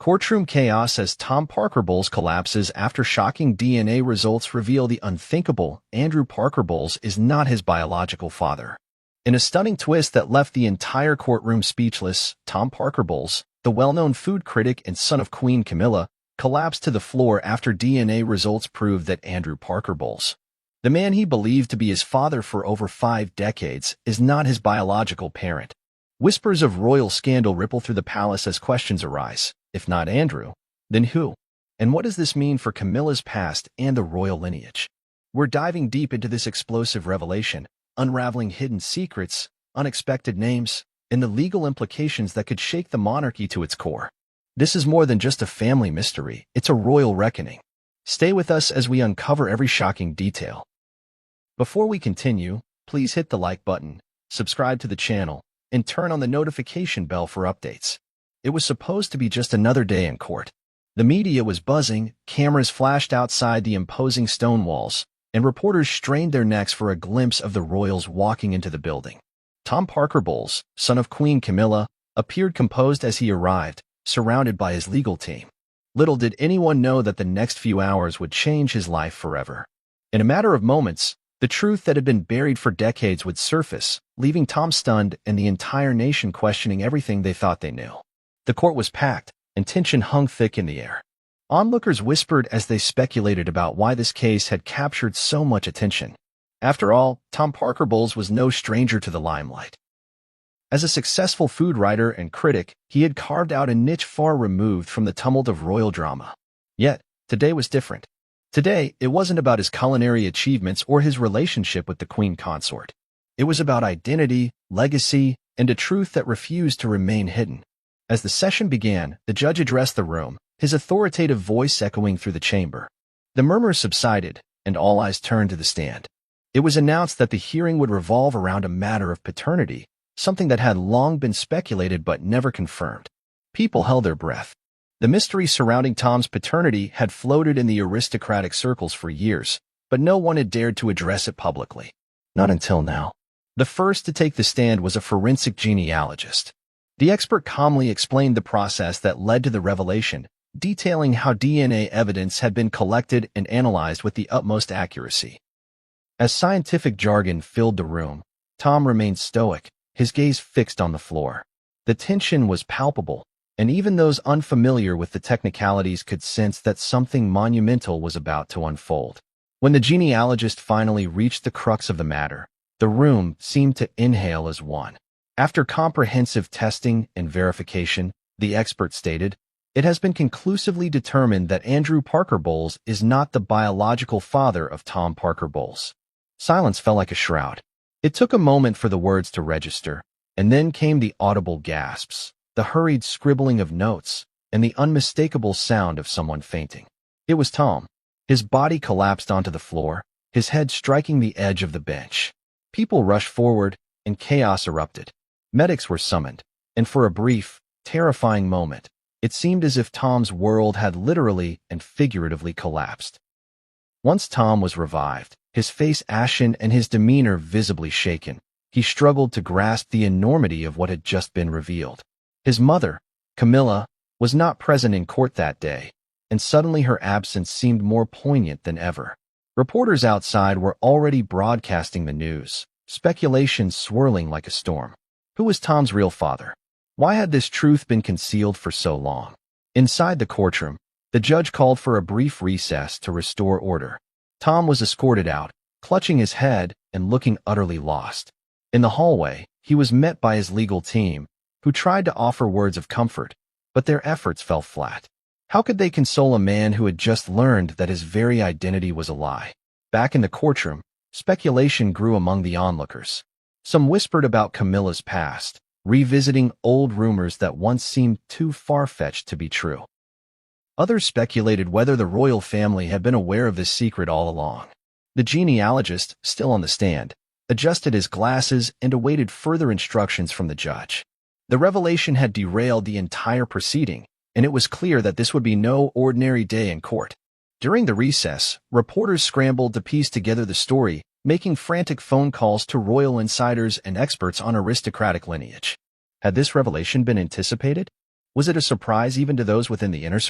Courtroom chaos as Tom Parker Bowles collapses after shocking DNA results reveal the unthinkable. Andrew Parker Bowles is not his biological father. In a stunning twist that left the entire courtroom speechless, Tom Parker Bowles, the well-known food critic and son of Queen Camilla, collapsed to the floor after DNA results proved that Andrew Parker Bowles, the man he believed to be his father for over 5 decades, is not his biological parent. Whispers of royal scandal ripple through the palace as questions arise. If not Andrew, then who? And what does this mean for Camilla's past and the royal lineage? We're diving deep into this explosive revelation, unraveling hidden secrets, unexpected names, and the legal implications that could shake the monarchy to its core. This is more than just a family mystery, it's a royal reckoning. Stay with us as we uncover every shocking detail. Before we continue, please hit the like button, subscribe to the channel, and turn on the notification bell for updates. It was supposed to be just another day in court. The media was buzzing, cameras flashed outside the imposing stone walls, and reporters strained their necks for a glimpse of the royals walking into the building. Tom Parker Bowles, son of Queen Camilla, appeared composed as he arrived, surrounded by his legal team. Little did anyone know that the next few hours would change his life forever. In a matter of moments, the truth that had been buried for decades would surface, leaving Tom stunned and the entire nation questioning everything they thought they knew. The court was packed, and tension hung thick in the air. Onlookers whispered as they speculated about why this case had captured so much attention. After all, Tom Parker Bowles was no stranger to the limelight. As a successful food writer and critic, he had carved out a niche far removed from the tumult of royal drama. Yet, today was different. Today, it wasn't about his culinary achievements or his relationship with the queen consort. It was about identity, legacy, and a truth that refused to remain hidden. As the session began, the judge addressed the room, his authoritative voice echoing through the chamber. The murmurs subsided, and all eyes turned to the stand. It was announced that the hearing would revolve around a matter of paternity, something that had long been speculated but never confirmed. People held their breath. The mystery surrounding Tom's paternity had floated in the aristocratic circles for years, but no one had dared to address it publicly. Not until now. The first to take the stand was a forensic genealogist. The expert calmly explained the process that led to the revelation, detailing how DNA evidence had been collected and analyzed with the utmost accuracy. As scientific jargon filled the room, Tom remained stoic, his gaze fixed on the floor. The tension was palpable, and even those unfamiliar with the technicalities could sense that something monumental was about to unfold. When the genealogist finally reached the crux of the matter, the room seemed to inhale as one. After comprehensive testing and verification, the expert stated, "It has been conclusively determined that Andrew Parker Bowles is not the biological father of Tom Parker Bowles." Silence fell like a shroud. It took a moment for the words to register, and then came the audible gasps, the hurried scribbling of notes, and the unmistakable sound of someone fainting. It was Tom. His body collapsed onto the floor, his head striking the edge of the bench. People rushed forward, and chaos erupted. Medics were summoned, and for a brief, terrifying moment, it seemed as if Tom's world had literally and figuratively collapsed. Once Tom was revived, his face ashen and his demeanor visibly shaken, he struggled to grasp the enormity of what had just been revealed. His mother, Camilla, was not present in court that day, and suddenly her absence seemed more poignant than ever. Reporters outside were already broadcasting the news, speculation swirling like a storm. Who was Tom's real father? Why had this truth been concealed for so long? Inside the courtroom, the judge called for a brief recess to restore order. Tom was escorted out, clutching his head and looking utterly lost. In the hallway, he was met by his legal team, who tried to offer words of comfort, but their efforts fell flat. How could they console a man who had just learned that his very identity was a lie? Back in the courtroom, speculation grew among the onlookers. Some whispered about Camilla's past, revisiting old rumors that once seemed too far-fetched to be true. Others speculated whether the royal family had been aware of this secret all along. The genealogist, still on the stand, adjusted his glasses and awaited further instructions from the judge. The revelation had derailed the entire proceeding, and it was clear that this would be no ordinary day in court. During the recess, reporters scrambled to piece together the story, making frantic phone calls to royal insiders and experts on aristocratic lineage. Had this revelation been anticipated? Was it a surprise even to those within the inner